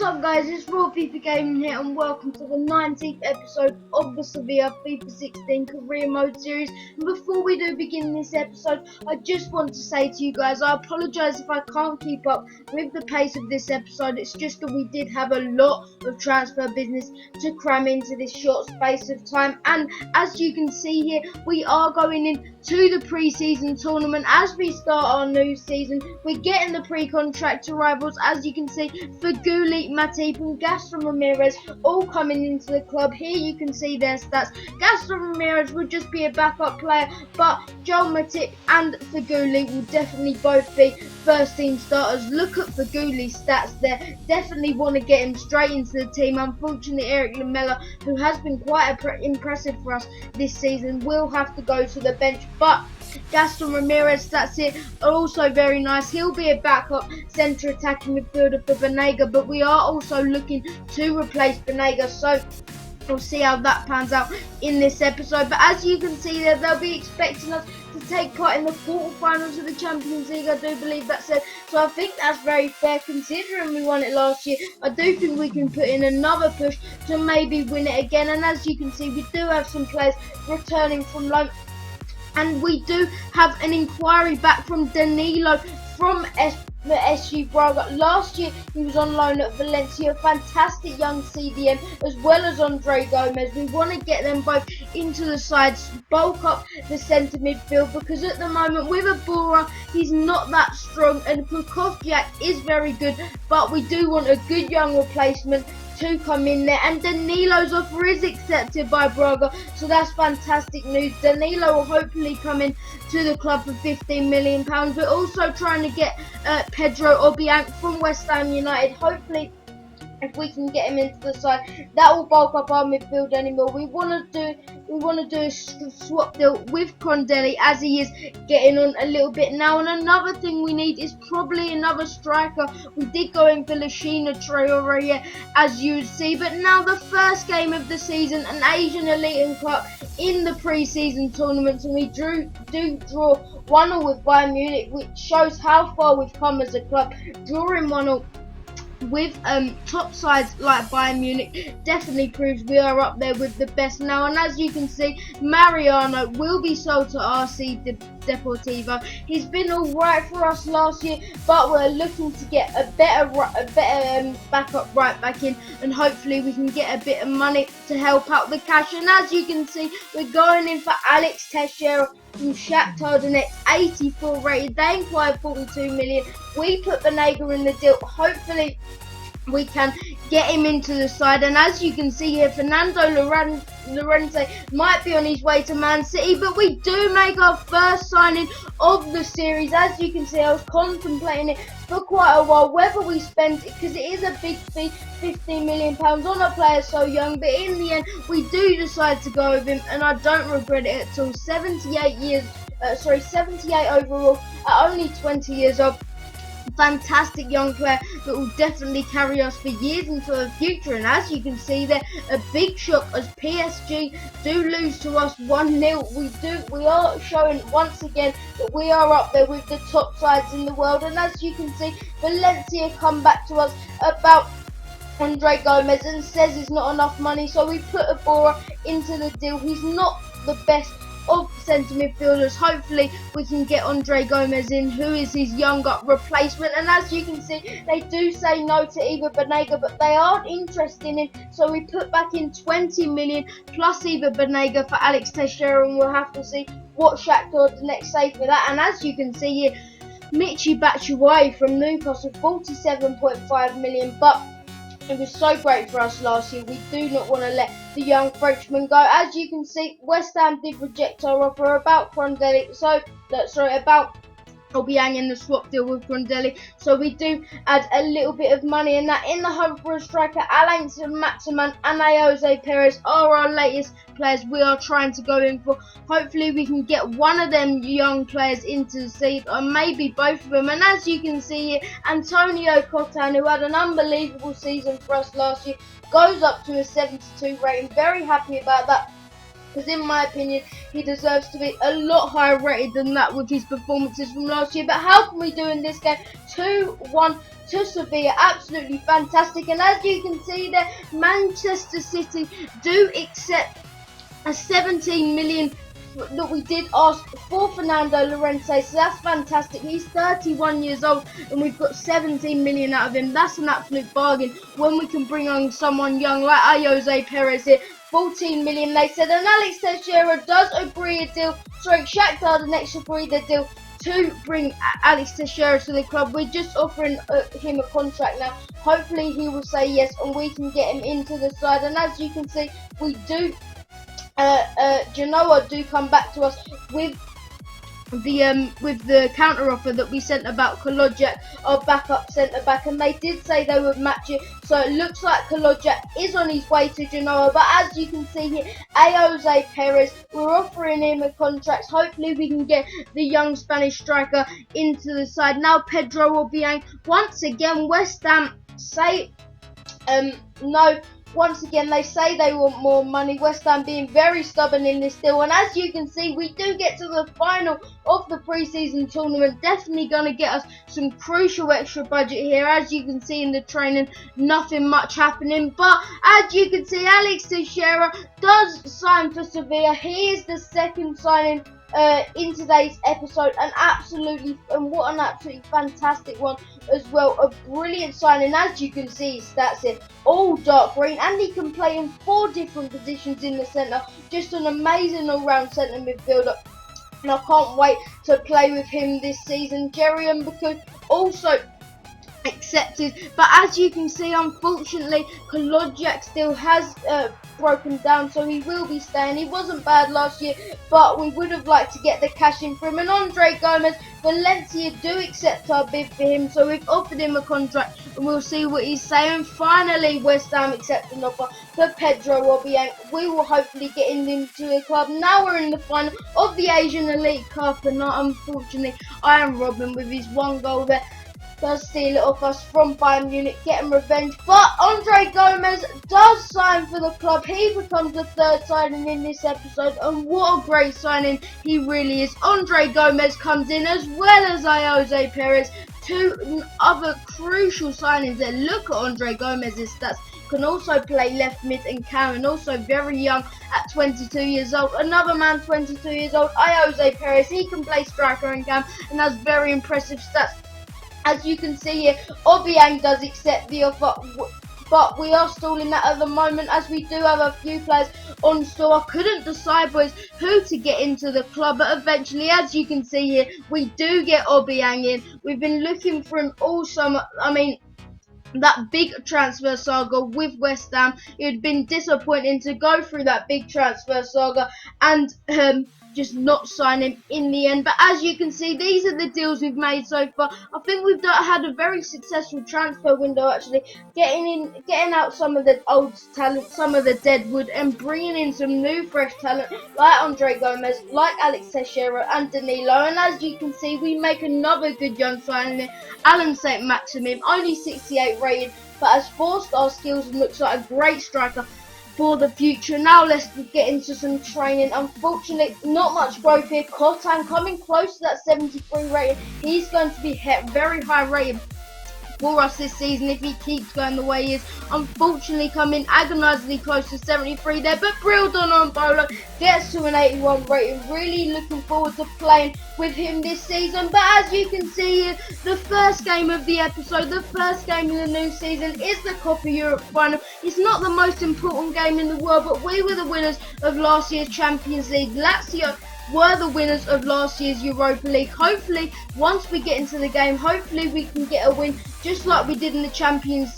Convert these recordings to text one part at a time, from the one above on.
What's up guys, it's Raw FIFA Gaming here and welcome to the 19th episode of the Sevilla FIFA 16 Career Mode series. And before we do begin this episode, I just want to say to you guys, I apologise if I can't keep up with the pace of this episode. It's just that we did have a lot of transfer business to cram into this short space of time. And as you can see here, we are going into the pre-season tournament as we start our new season. We're getting the pre-contract arrivals, as you can see, for Gulli, Matip and Gaston Ramirez all coming into the club. Here you can see their stats. Gaston Ramirez will just be a backup player, but Joel Matip and Feghouli will definitely both be first team starters. Look at Fegouli's stats there. Definitely want to get him straight into the team. Unfortunately, Eric Lamela, who has been quite impressive for us this season, will have to go to the bench, but Gaston Ramirez stats here are also very nice. He'll be a backup centre attacking midfielder for Banega, but we are also looking to replace Banega, so we'll see how that pans out in this episode. But as you can see there, they'll be expecting us to take part in the quarterfinals of the Champions League. I do believe that's it, so I think that's very fair considering we won it last year. I do think we can put in another push to maybe win it again. And as you can see, we do have some players returning from loan. And we do have an inquiry back from Danilo from the SG Braga. Last year he was on loan at Valencia, fantastic young CDM, as well as Andre Gomez. We want to get them both into the sides, bulk up the centre midfield, because at the moment with Abura he's not that strong and Kukovjak is very good, but we do want a good young replacement to come in there. And Danilo's offer is accepted by Braga, so that's fantastic news. Danilo will hopefully come in to the club for £15 million. We're also trying to get Pedro Obiang from West Ham United. Hopefully, if we can get him into the side, that will bulk up our midfield anymore. We want to do a swap deal with Crondelli, as he is getting on a little bit now. And another thing we need is probably another striker. We did go in for Lashina Traore, as you see, but now the first game of the season, an Asian Elite Cup in the pre-season tournaments, and we do draw 1-1 with Bayern Munich, which shows how far we've come as a club. Drawing 1-1 with top sides like Bayern Munich definitely proves we are up there with the best now. And as you can see, Mariano will be sold to RC Deportivo. He's been alright for us last year, but we're looking to get a better backup right back in, and hopefully we can get a bit of money to help out the cash. And as you can see, we're going in for Alex Teixeira from Shakhtar Donetsk, 84 rated. They inquired 42 million. We put Banega in the deal. Hopefully we can get him into the side. And as you can see here, Fernando Llorente might be on his way to Man City, but we do make our first signing of the series. As you can see, I was contemplating it for quite a while whether we spend it, because it is a big fee, £15 million on a player so young, but in the end we do decide to go with him, and I don't regret it at all. 78 overall at only 20 years old. Fantastic young player that will definitely carry us for years into the future. And as you can see there, a big shock as PSG do lose to us 1-0. We are showing once again that we are up there with the top sides in the world. And as you can see, Valencia come back to us about Andre Gomez and says it's not enough money, so we put Abura into the deal. He's not the best of centre midfielders. Hopefully we can get Andre Gomez in, who is his younger replacement. And as you can see, they do say no to Iva Banega, but they aren't interested in him, so we put back in 20 million plus Iva Banega for Alex Teixeira, and we'll have to see what Shakhtar Donetsk say for that. And as you can see here, Michy Batshuayi from Newcastle, 47.5 million, but it was so great for us last year. We do not want to let the young Frenchman go. As you can see, West Ham did reject our offer about Crondelli, about Obiang in the swap deal with Crondelli, so we do add a little bit of money in that. In the hunt for a striker, Alain Maximan and Jose Perez are our latest players we are trying to go in for. Hopefully we can get one of them young players into the seat, or maybe both of them. And as you can see here, Antonio Cotan, who had an unbelievable season for us last year, goes up to a 72 rating. Very happy about that, because in my opinion he deserves to be a lot higher rated than that with his performances from last year. But how can we do in this game? 2-1 to Sevilla. Absolutely fantastic. And as you can see there, Manchester City do accept a 17 million that we did ask for Fernando Llorente, so that's fantastic. He's 31 years old and we've got 17 million out of him. That's an absolute bargain when we can bring on someone young like Jose Perez here. 14 million they said, and Alex Teixeira does agree a deal. Sorry, Shakhtar the next agreed a deal to bring Alex Teixeira to the club. We're just offering him a contract now. Hopefully he will say yes and we can get him into the side. And as you can see, we do Genoa do come back to us with the counter offer that we sent about Kolodjak, our backup centre back, and they did say they would match it. So it looks like Kolodjak is on his way to Genoa. But as you can see here, Jose Perez, we're offering him a contract. Hopefully we can get the young Spanish striker into the side. Now Pedro Obiang, once again West Ham say no. Once again, they say they want more money. West Ham being very stubborn in this deal. And as you can see, we do get to the final of the pre-season tournament. Definitely going to get us some crucial extra budget here. As you can see in the training, nothing much happening. But as you can see, Alex Teixeira does sign for Sevilla. He is the second signing in today's episode, and what an absolutely fantastic one as well. A brilliant signing. As you can see, his stats here all dark green, and he can play in 4 different positions in the centre. Just an amazing all-round centre midfielder, and I can't wait to play with him this season. Jerry Mbaku also accepted, but as you can see, unfortunately Kolodjak still has broken down, so he will be staying. He wasn't bad last year, but we would have liked to get the cash in for him. And Andre Gomez, Valencia do accept our bid for him, so we've offered him a contract and we'll see what he's saying. Finally, West Ham accept an offer for Pedro Obiang. We will hopefully get him into the club. Now we're in the final of the Asian Elite Cup, and unfortunately Iron Robin with his 1 goal there does steal it off us from Bayern Munich, getting revenge. But Andre Gomez does sign for the club. He becomes the 3rd signing in this episode, and what a great signing he really is. Andre Gomez comes in as well as Jose Perez. 2 other crucial signings there. Look at Andre Gomez's stats. Can also play left mid and cam, and also very young at 22 years old. Another man 22 years old, Jose Perez. He can play striker and cam and has very impressive stats. As you can see here, Obiang does accept the offer, but we are stalling that at the moment as we do have a few players on store. I couldn't decide, boys, who to get into the club, but eventually, as you can see here, we do get Obiang in. We've been looking for him all summer. I mean, that big transfer saga with West Ham, it had been disappointing to go through that big transfer saga and just not sign him in the end. But as you can see, these are the deals we've made so far. I think we've had a very successful transfer window, actually, getting out some of the old talent, some of the dead wood, and bringing in some new fresh talent like Andre Gomez, like Alex Teixeira and Danilo. And as you can see, we make another good young signing here, Alan St. Maximin, only 68 rated, but has 4-star skills and looks like a great striker for the future. Now let's get into some training. Unfortunately, not much growth here. Kotan coming close to that 73 rating. He's going to be very high rated for us this season if he keeps going the way he is. Unfortunately, coming agonisingly close to 73 there, but Brildon on Bolo gets to an 81 rating. Really looking forward to playing with him this season. But as you can see here, the first game of the episode, the first game in the new season is the Copa Europe final. It's not the most important game in the world, but we were the winners of last year's Champions League. Lazio were the winners of last year's Europa League. Hopefully, once we get into the game, hopefully we can get a win just like we did in the Champions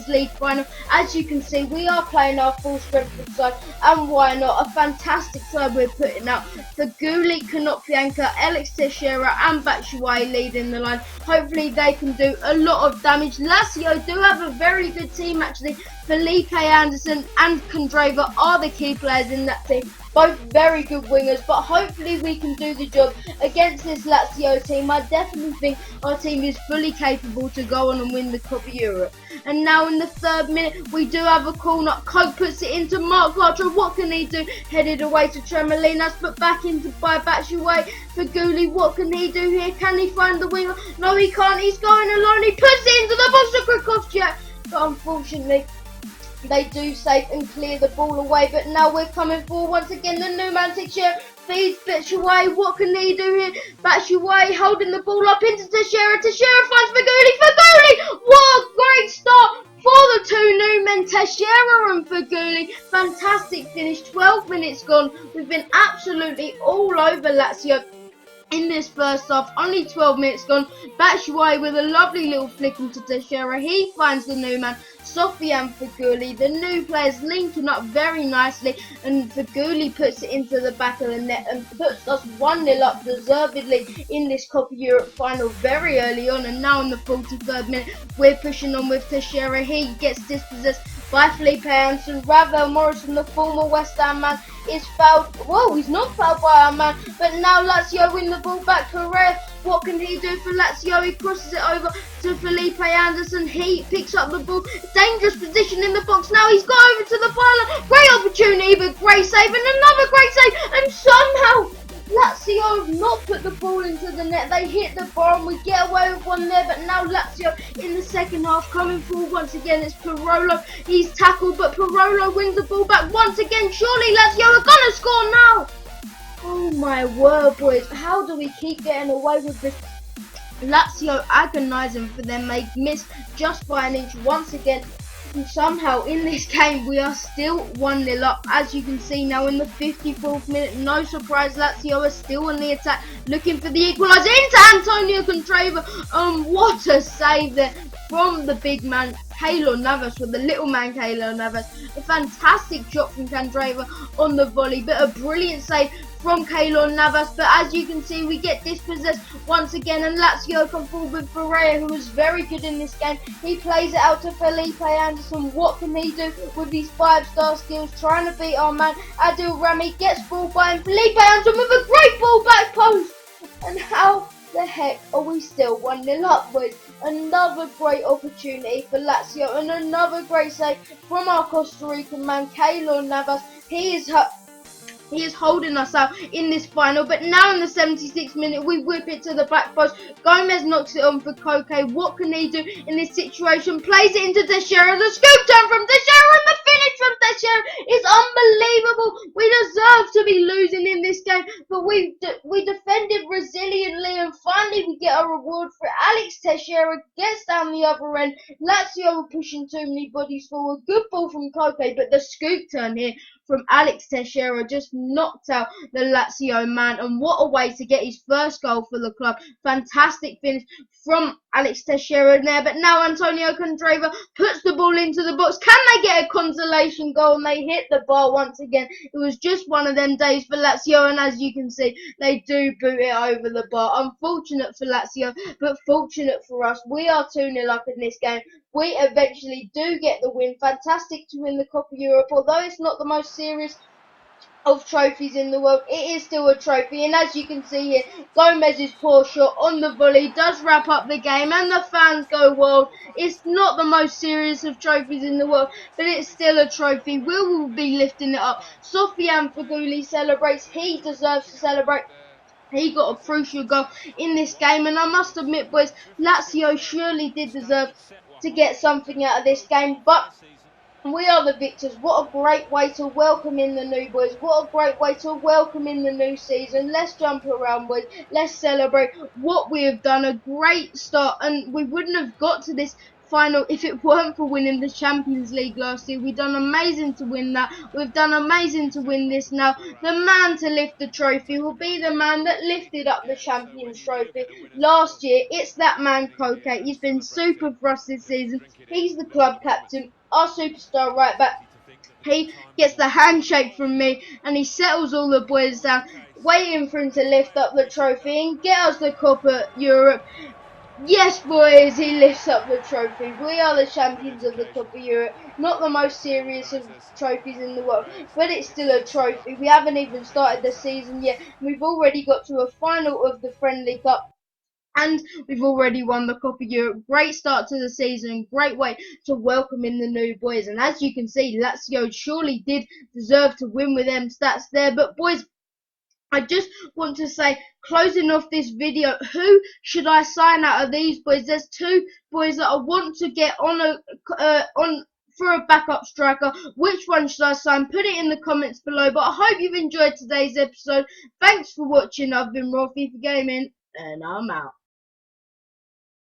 League final. As you can see, we are playing our full strength side, and why not? A fantastic side we're putting out. For Gullit, Konoplyanka, Alex Teixeira and Batshuayi leading the line. Hopefully they can do a lot of damage. Lazio do have a very good team, actually. Felipe Anderson and Kondreva are the key players in that team. both very good wingers, but hopefully we can do the job against this Lazio team. I definitely think our team is fully capable to go on and win the Cup of Europe. And now in the 3rd minute, we do have a corner. Coke puts it into Mark Bartra. What can he do? Headed away to Tremolinas, but back into by Batshuayi for Gulli. What can he do here? Can he find the winger? No, he can't. He's going alone. He puts it into the box of Krikovcic. But unfortunately, they do save and clear the ball away. But now we're coming forward once again. The new man Teixeira feeds Batshuayi. What can he do here? Batshuayi holding the ball up into Teixeira. Teixeira finds Faguli. Faguli! What a great start for the two new men, Teixeira and Faguli. Fantastic finish. 12 minutes gone. We've been absolutely all over Lazio in this first half. Only 12 minutes gone. Batshuayi with a lovely little flick into Teixeira. He finds the new man, Sofiane Faguli. The new players linking up very nicely, and Faguli puts it into the back of the net and puts us 1-0 up deservedly in this Cup of Europe final very early on. And now in the 43rd minute, we're pushing on with Teixeira. He gets dispossessed by Felipe Anderson. Ravel Morrison, the former West Ham man, is fouled. Whoa, he's not fouled by our man, but now Lazio win the ball back. Correa, what can he do for Lazio? He crosses it over to Felipe Anderson. He picks up the ball. Dangerous position in the box. Now he's got over to the byline. Great opportunity, but great save, and another great save, and somehow Lazio have not put the ball into the net. They hit the bar and we get away with one there. But now Lazio in the second half coming forward once again. It's Parolo. He's tackled, but Parolo wins the ball back once again. Surely Lazio are going to score now. Oh my word, boys. How do we keep getting away with this? Lazio agonising for them. They miss just by an inch once again. And somehow in this game we are still 1-0 up. As you can see now in the 54th minute, no surprise, Lazio are still on the attack, looking for the equaliser into Antonio Contrava. What a save there from the big man Keylor Navas, with the little man Keylor Navas. A fantastic shot from Contrava on the volley, but a brilliant save from Keylor Navas. But as you can see, we get dispossessed once again, and Lazio come forward with Ferreira, who was very good in this game. He plays it out to Felipe Anderson. What can he do with these 5-star skills? Trying to beat our man Adil Rami, gets ball by him. Felipe Anderson with a great ball back post. And how the heck are we still 1-0 up, boys? Another great opportunity for Lazio, and another great save from our Costa Rican man Keylor Navas. He is holding us out in this final. But now in the 76th minute, we whip it to the back post. Gomez knocks it on for Koke. What can he do in this situation? Plays it into Teixeira. The scoop turn from Teixeira, and the finish from Teixeira is unbelievable. We deserve to be losing in this game, but we defended resiliently, and finally we get a reward for it. Alex Teixeira gets down the other end. Lazio were pushing too many bodies forward. Good ball from Koke, but the scoop turn here from Alex Teixeira just knocked out the Lazio man, and what a way to get his first goal for the club. Fantastic finish from Alex Teixeira there. But now Antonio Contrava puts the ball into the box. Can they get a consolation goal? And they hit the bar once again. It was just one of them days for Lazio, and as you can see, they do boot it over the bar. Unfortunate for Lazio, but fortunate for us. We are 2-0 up in this game. We eventually do get the win. Fantastic to win the Cup of Europe. Although it's not the most serious of trophies in the world, it is still a trophy. And as you can see here, Gomez's poor shot on the volley does wrap up the game, and the fans go wild. It's not the most serious of trophies in the world, but it's still a trophy. We will be lifting it up. Sofiane Faguli celebrates. He deserves to celebrate. He got a crucial goal in this game, and I must admit, boys, Lazio surely did deserve to get something out of this game, but we are the victors. What a great way to welcome in the new boys. What a great way to welcome in the new season. Let's jump around, boys. Let's celebrate what we have done. A great start, and we wouldn't have got to this final if it weren't for winning the Champions League last year. We've done amazing to win that. We've done amazing to win this now. The man to lift the trophy will be the man that lifted up the Champions Trophy last year. It's that man, Koke. He's been super for us this season. He's the club captain, our superstar right back. He gets the handshake from me, and he settles all the boys down, waiting for him to lift up the trophy and get us the Cup of Europe. Yes, boys, he lifts up the trophy. We are the champions of the Copa Europe. Not the most serious of trophies in the world, but it's still a trophy. We haven't even started the season yet. We've already got to a final of the Friendly Cup. And we've already won the Copa Europe. Great start to the season. Great way to welcome in the new boys. And as you can see, Lazio surely did deserve to win with them stats there. But boys, I just want to say, closing off this video, who should I sign out of these boys? There's two boys that I want to get on on for a backup striker. Which one should I sign? Put it in the comments below. But I hope you've enjoyed today's episode. Thanks for watching. I've been Raw FIFA Gaming, and I'm out.